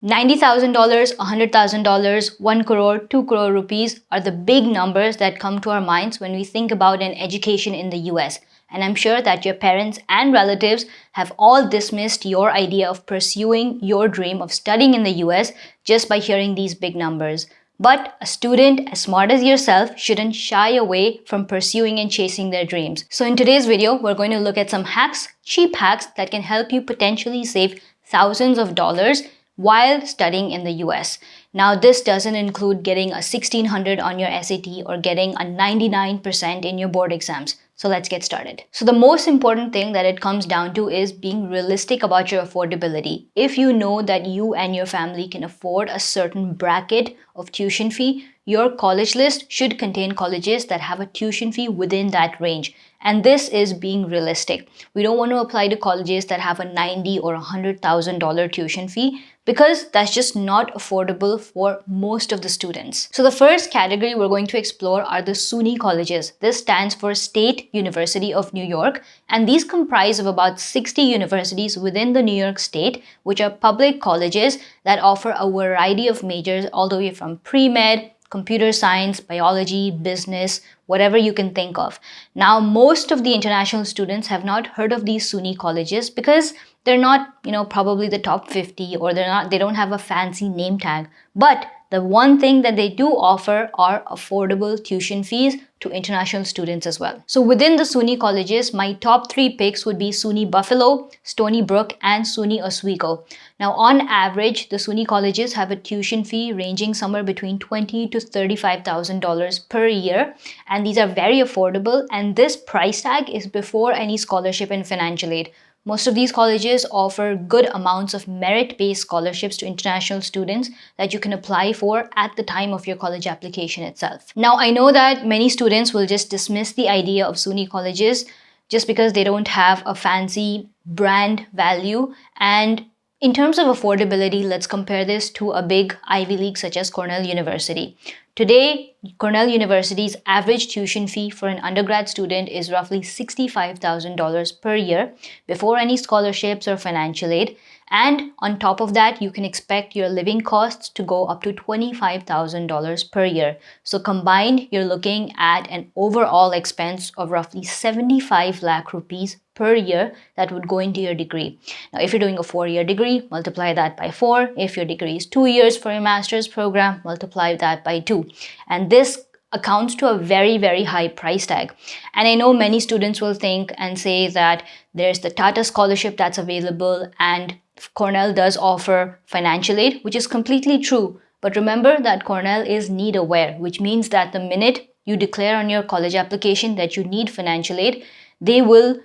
$90,000, $100,000, 1 crore, 2 crore rupees are the big numbers that come to our minds when we think about an education in the US. And I'm sure that your parents and relatives have all dismissed your idea of pursuing your dream of studying in the US just by hearing these big numbers. But a student as smart as yourself shouldn't shy away from pursuing and chasing their dreams. So in today's video, we're going to look at some hacks, cheap hacks that can help you potentially save thousands of dollars while studying in the US. Now, this doesn't include getting a 1600 on your SAT or getting a 99% in your board exams. So let's get started. So the most important thing that it comes down to is being realistic about your affordability. If you know that you and your family can afford a certain bracket of tuition fee, your college list should contain colleges that have a tuition fee within that range. And this is being realistic. We don't want to apply to colleges that have a $90,000 or $100,000 tuition fee because that's just not affordable for most of the students. So the first category we're going to explore are the SUNY colleges. This stands for State University of New York, and these comprise of about 60 universities within the New York State, which are public colleges that offer a variety of majors all the way from pre-med, computer science, biology, business, whatever you can think of. Now, most of the international students have not heard of these SUNY colleges because they're not, probably the top 50, or they don't have a fancy name tag. But the one thing that they do offer are affordable tuition fees to international students as well. So within the SUNY colleges, my top 3 picks would be SUNY Buffalo, Stony Brook, and SUNY Oswego. Now, on average, the SUNY colleges have a tuition fee ranging somewhere between $20,000 to $35,000 per year, and these are very affordable, and this price tag is before any scholarship and financial aid. Most of these colleges offer good amounts of merit-based scholarships to international students that you can apply for at the time of your college application itself. Now, I know that many students will just dismiss the idea of SUNY colleges just because they don't have a fancy brand value. And in terms of affordability, let's compare this to a big Ivy League such as Cornell University. Today, Cornell University's average tuition fee for an undergrad student is roughly $65,000 per year before any scholarships or financial aid. And on top of that, you can expect your living costs to go up to $25,000 per year. So combined, you're looking at an overall expense of roughly 75 lakh rupees per year that would go into your degree. Now, if you're doing a 4-year degree, multiply that by 4. If your degree is 2 years for your master's program, multiply that by 2. And this accounts to a very, very high price tag. And I know many students will think and say that there's the Tata scholarship that's available, and Cornell does offer financial aid, which is completely true. But remember that Cornell is need aware, which means that the minute you declare on your college application that you need financial aid, they will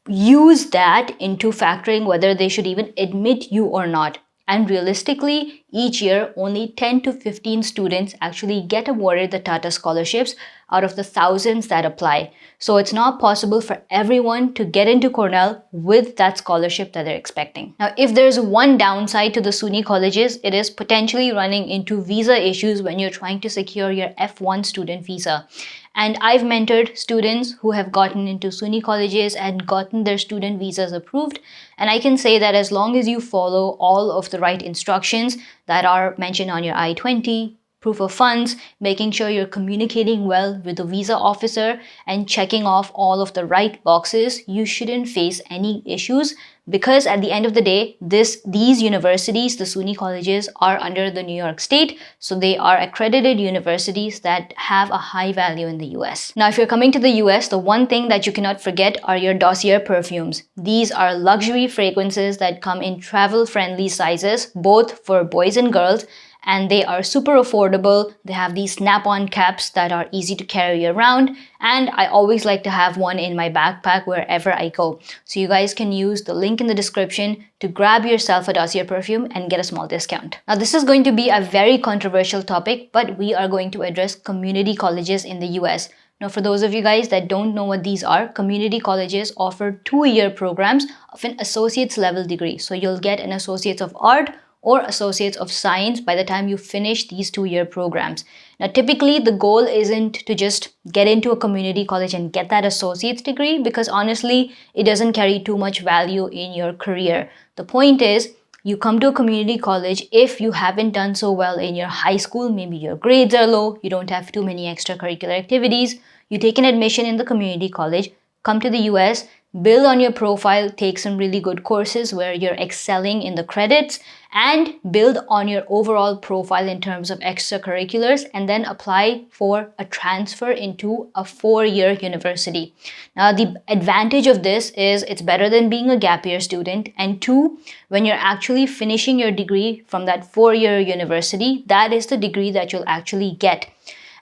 use that into factoring whether they should even admit you or not. And realistically, each year, only 10 to 15 students actually get awarded the Tata scholarships out of the thousands that apply. So it's not possible for everyone to get into Cornell with that scholarship that they're expecting. Now, if there's one downside to the SUNY colleges, it is potentially running into visa issues when you're trying to secure your F1 student visa. And I've mentored students who have gotten into SUNY colleges and gotten their student visas approved. And I can say that as long as you follow all of the right instructions that are mentioned on your I-20, proof of funds, making sure you're communicating well with the visa officer, and checking off all of the right boxes, you shouldn't face any issues. Because at the end of the day, these universities, the SUNY colleges, are under the New York State, so they are accredited universities that have a high value in the US. Now, if you're coming to the US, the one thing that you cannot forget are your dossier perfumes. These are luxury fragrances that come in travel-friendly sizes, both for boys and girls, and they are super affordable. They have these snap-on caps that are easy to carry around, and I always like to have one in my backpack wherever I go. So you guys can use the link in the description to grab yourself a dossier perfume and get a small discount. Now, this is going to be a very controversial topic, but we are going to address community colleges in the US. Now, for those of you guys that don't know what these are, community colleges offer 2-year programs of an associate's level degree. So you'll get an Associates of Art or Associates of Science by the time you finish these 2-year programs. Now, typically, the goal isn't to just get into a community college and get that associate's degree, because honestly, it doesn't carry too much value in your career. The point is, you come to a community college. If you haven't done so well in your high school, maybe your grades are low, you don't have too many extracurricular activities, you take an admission in the community college, come to the US, build on your profile, take some really good courses where you're excelling in the credits, and build on your overall profile in terms of extracurriculars, and then apply for a transfer into a 4-year university. Now, the advantage of this is it's better than being a gap year student, and two, when you're actually finishing your degree from that 4-year university, that is the degree that you'll actually get.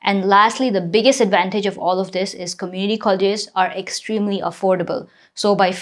And lastly, the biggest advantage of all of this is community colleges are extremely affordable. So by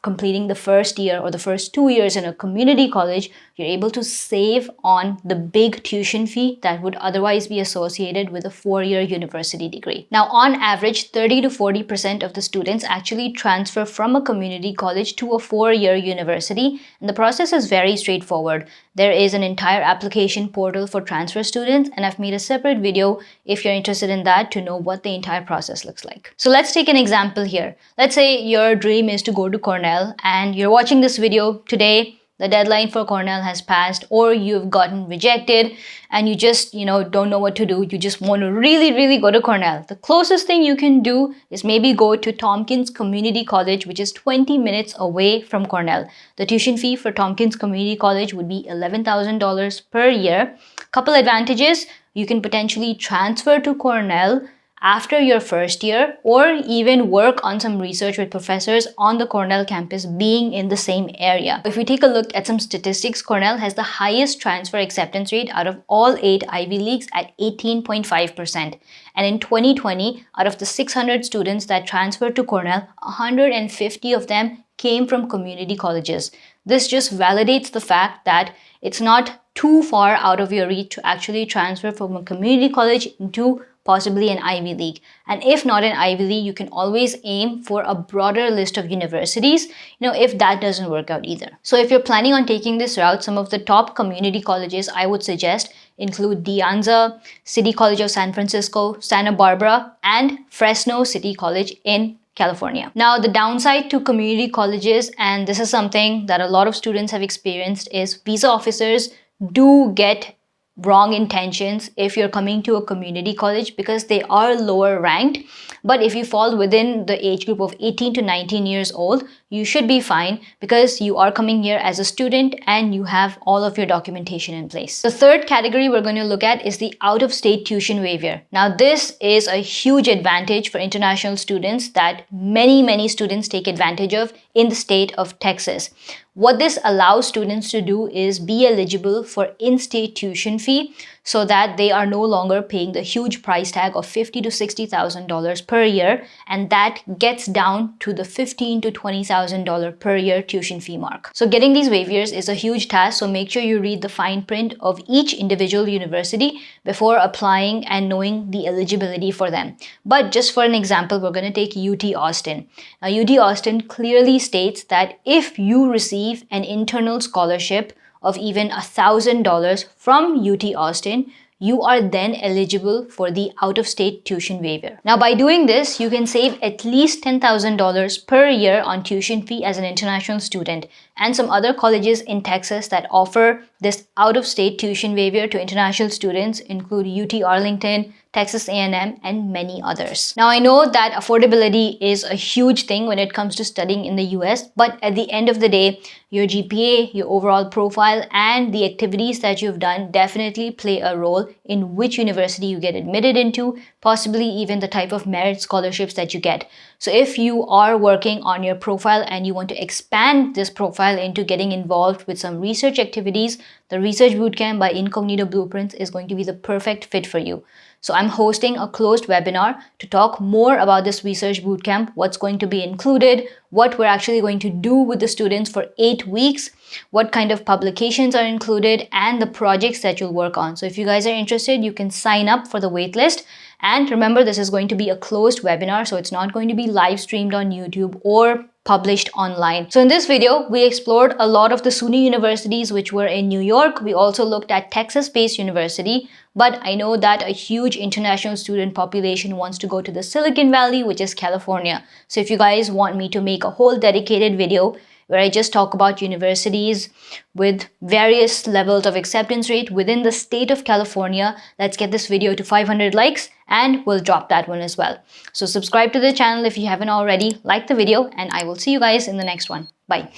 completing the first year or the first 2 years in a community college, you're able to save on the big tuition fee that would otherwise be associated with a 4-year university degree. Now, on average, 30 to 40% of the students actually transfer from a community college to a 4-year university, and the process is very straightforward. There is an entire application portal for transfer students, and I've made a separate video if you're interested in that to know what the entire process looks like. So let's take an example here. Let's say your dream is to go to Cornell and you're watching this video today. The deadline for Cornell has passed, or you've gotten rejected and you just, don't know what to do. You just want to really go to Cornell. The closest thing you can do is maybe go to Tompkins Community College, which is 20 minutes away from Cornell. The tuition fee for Tompkins Community College would be $11,000 per year. Couple advantages: you can potentially transfer to Cornell after your first year, or even work on some research with professors on the Cornell campus being in the same area. If we take a look at some statistics, Cornell has the highest transfer acceptance rate out of all 8 Ivy Leagues at 18.5%. And in 2020, out of the 600 students that transferred to Cornell, 150 of them came from community colleges. This just validates the fact that it's not too far out of your reach to actually transfer from a community college into possibly an Ivy League. And if not an Ivy League, you can always aim for a broader list of universities, if that doesn't work out either. So if you're planning on taking this route, some of the top community colleges I would suggest include De Anza, City College of San Francisco, Santa Barbara, and Fresno City College in California. Now, the downside to community colleges, and this is something that a lot of students have experienced, is visa officers do get wrong intentions if you're coming to a community college because they are lower ranked. But if you fall within the age group of 18 to 19 years old, you should be fine because you are coming here as a student and you have all of your documentation in place. The third category we're going to look at is the out-of-state tuition waiver. Now, this is a huge advantage for international students that many students take advantage of in the state of Texas. What this allows students to do is be eligible for in-state tuition fee so that they are no longer paying the huge price tag of $50,000 to $60,000 per year, and that gets down to the $15,000 to $20,000 per year tuition fee mark. So getting these waivers is a huge task, so make sure you read the fine print of each individual university before applying and knowing the eligibility for them. But just for an example, we're going to take UT Austin. Now, UT Austin clearly states that if you receive an internal scholarship of even $1,000 from UT Austin, you are then eligible for the out-of-state tuition waiver. Now, by doing this, you can save at least $10,000 per year on tuition fee as an international student. And some other colleges in Texas that offer this out-of-state tuition waiver to international students include UT Arlington, Texas A&M, and many others. Now, I know that affordability is a huge thing when it comes to studying in the US, but at the end of the day, your GPA, your overall profile, and the activities that you've done definitely play a role in which university you get admitted into, possibly even the type of merit scholarships that you get. So if you are working on your profile and you want to expand this profile into getting involved with some research activities, the Research Bootcamp by Incognito Blueprints is going to be the perfect fit for you. So I'm hosting a closed webinar to talk more about this research bootcamp, what's going to be included, what we're actually going to do with the students for 8 weeks, what kind of publications are included, and the projects that you'll work on. So if you guys are interested, you can sign up for the waitlist. And remember, this is going to be a closed webinar, so it's not going to be live streamed on YouTube or published online. So in this video, we explored a lot of the SUNY universities which were in New York. We also looked at Texas-based university, but I know that a huge international student population wants to go to the Silicon Valley, which is California. So if you guys want me to make a whole dedicated video where I just talk about universities with various levels of acceptance rate within the state of California. Let's get this video to 500 likes and we'll drop that one as well. So subscribe to the channel if you haven't already, like the video, and I will see you guys in the next one. Bye.